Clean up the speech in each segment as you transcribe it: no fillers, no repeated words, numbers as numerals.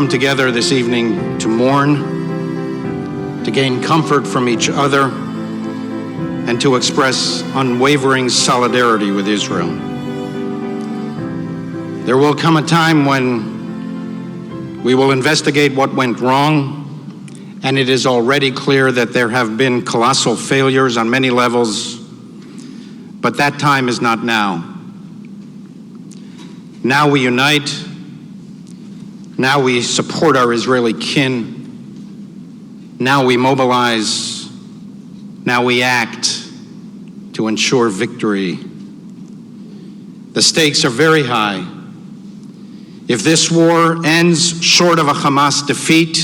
come together this evening to mourn, to gain comfort from each other, and to express unwavering solidarity with Israel. There will come a time when we will investigate what went wrong, and it is already clear that there have been colossal failures on many levels, but that time is not now. Now we unite. Now we support our Israeli kin. Now we mobilize. Now we act to ensure victory. The stakes are very high. If this war ends short of a Hamas defeat,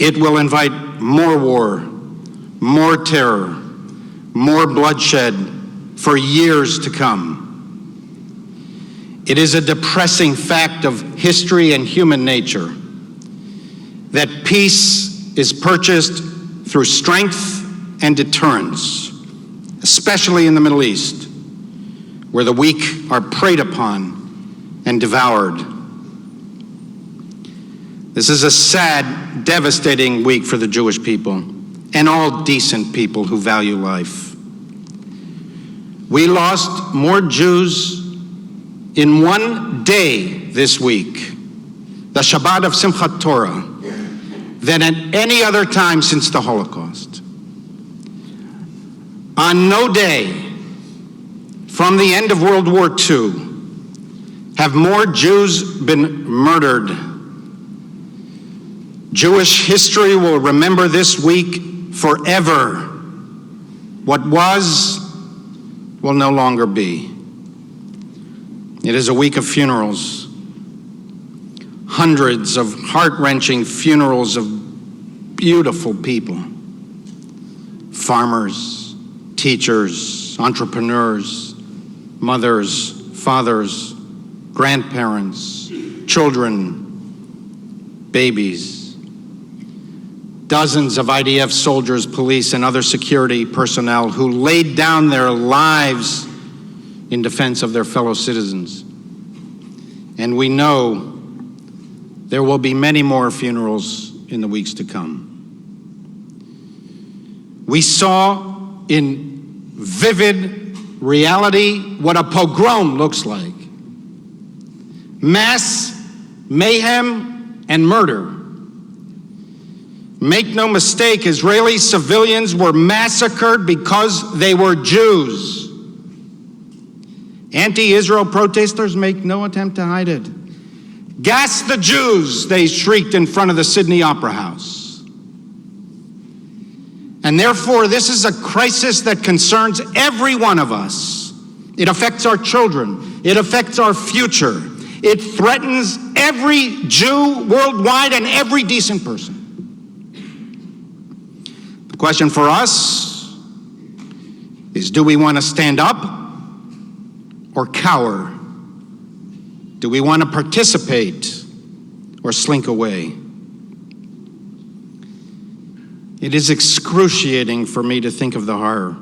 it will invite more war, more terror, more bloodshed for years to come. It is a depressing fact of history and human nature that peace is purchased through strength and deterrence, especially in the Middle East, where the weak are preyed upon and devoured. This is a sad, devastating week for the Jewish people and all decent people who value life. We lost more Jews in one day this week, the Shabbat of Simchat Torah, than at any other time since the Holocaust. On no day from the end of World War II have more Jews been murdered. Jewish history will remember this week forever. What was will no longer be. It is a week of funerals. Hundreds of heart-wrenching funerals of beautiful people. Farmers, teachers, entrepreneurs, mothers, fathers, grandparents, children, babies. Dozens of IDF soldiers, police, and other security personnel who laid down their lives in defense of their fellow citizens. And we know there will be many more funerals in the weeks to come. We saw in vivid reality what a pogrom looks like. Mass mayhem and murder. Make no mistake, Israeli civilians were massacred because they were Jews. Anti-Israel protesters make no attempt to hide it. Gas the Jews, they shrieked in front of the Sydney Opera House. And therefore, this is a crisis that concerns every one of us. It affects our children. It affects our future. It threatens every Jew worldwide and every decent person. The question for us is, do we want to stand up or cower? Do we want to participate or slink away? It is excruciating for me to think of the horror.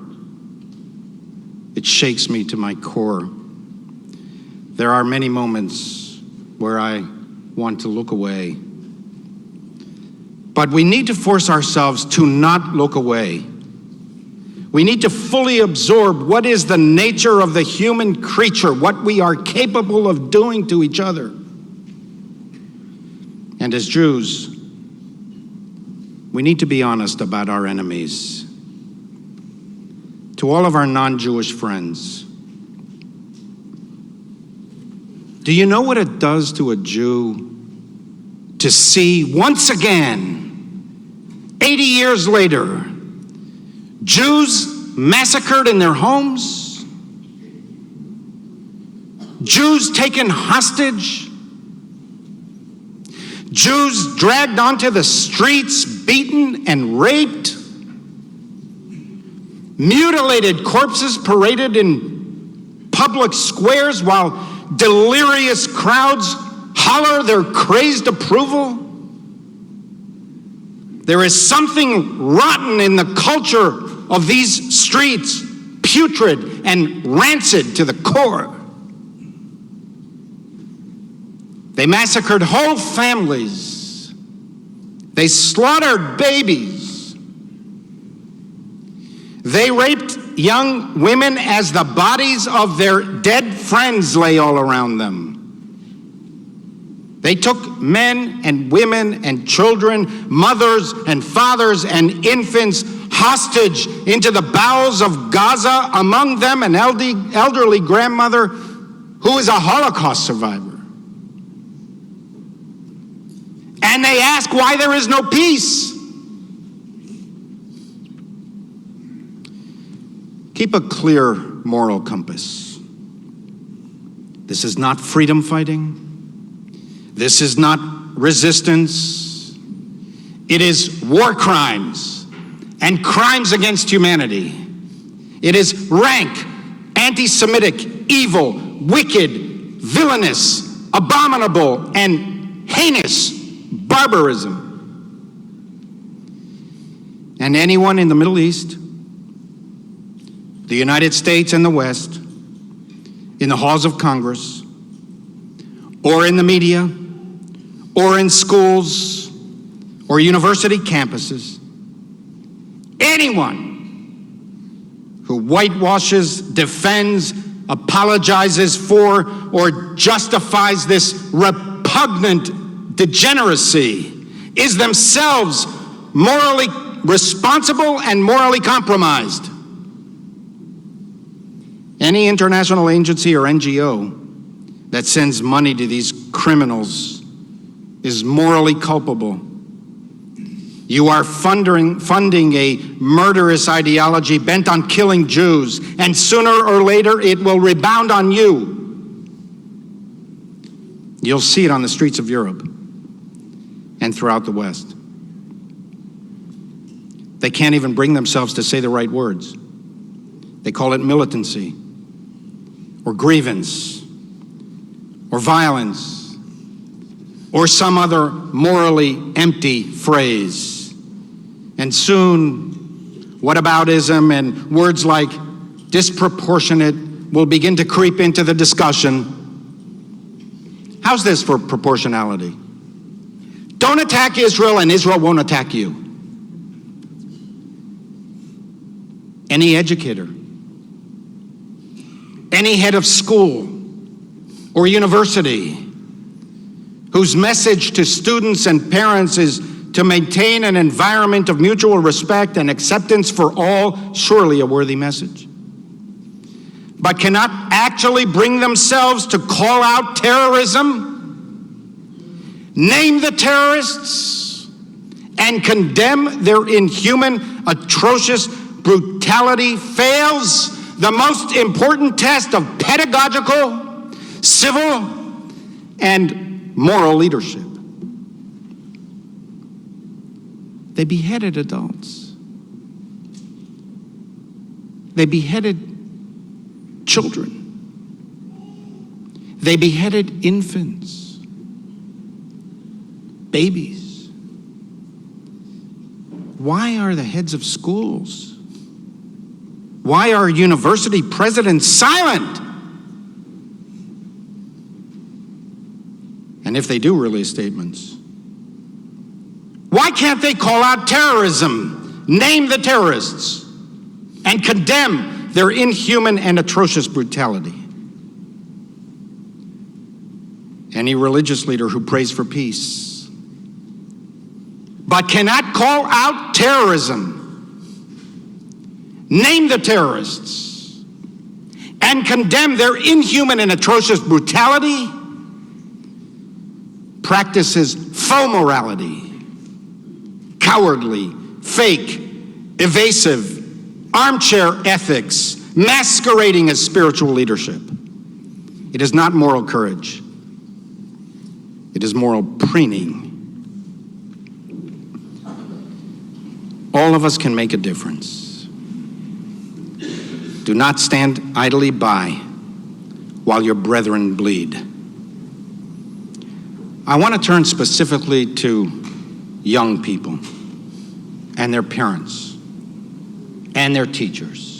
It shakes me to my core. There are many moments where I want to look away. But we need to force ourselves to not look away. We need to fully absorb what is the nature of the human creature, what we are capable of doing to each other. And as Jews, we need to be honest about our enemies. To all of our non-Jewish friends, do you know what it does to a Jew to see once again, 80 years later, Jews massacred in their homes, Jews taken hostage, Jews dragged onto the streets, beaten and raped, mutilated corpses paraded in public squares while delirious crowds holler their crazed approval? There is something rotten in the culture of these streets, putrid and rancid to the core. They massacred whole families. They slaughtered babies. They raped young women as the bodies of their dead friends lay all around them. They took men and women and children, mothers and fathers and infants hostage into the bowels of Gaza, among them an elderly grandmother who is a Holocaust survivor. And they ask why there is no peace. Keep a clear moral compass. This is not freedom fighting. This is not resistance. It is war crimes and crimes against humanity. It is rank, anti-Semitic, evil, wicked, villainous, abominable, and heinous barbarism. And anyone in the Middle East, the United States and the West, in the halls of Congress, or in the media, or in schools, or university campuses, anyone who whitewashes, defends, apologizes for, or justifies this repugnant degeneracy is themselves morally responsible and morally compromised. Any international agency or NGO that sends money to these criminals is morally culpable. You are funding a murderous ideology bent on killing Jews, and sooner or later it will rebound on you. You'll see it on the streets of Europe and throughout the West. They can't even bring themselves to say the right words. They call it militancy, or grievance, or violence, or some other morally empty phrase. And soon, whataboutism and words like disproportionate will begin to creep into the discussion. How's this for proportionality? Don't attack Israel and Israel won't attack you. Any educator, any head of school or university whose message to students and parents is to maintain an environment of mutual respect and acceptance for all, surely a worthy message, but cannot actually bring themselves to call out terrorism, name the terrorists, and condemn their inhuman, atrocious brutality, fails the most important test of pedagogical, civil, and moral leadership. They beheaded adults. They beheaded children. They beheaded infants, babies. Why are the heads of schools? Why are university presidents silent? And if they do release statements, why can't they call out terrorism, name the terrorists, and condemn their inhuman and atrocious brutality? Any religious leader who prays for peace, but cannot call out terrorism, name the terrorists, and condemn their inhuman and atrocious brutality, practices faux morality, cowardly, fake, evasive, armchair ethics, masquerading as spiritual leadership. It is not moral courage. It is moral preening. All of us can make a difference. Do not stand idly by while your brethren bleed. I want to turn specifically to young people and their parents and their teachers.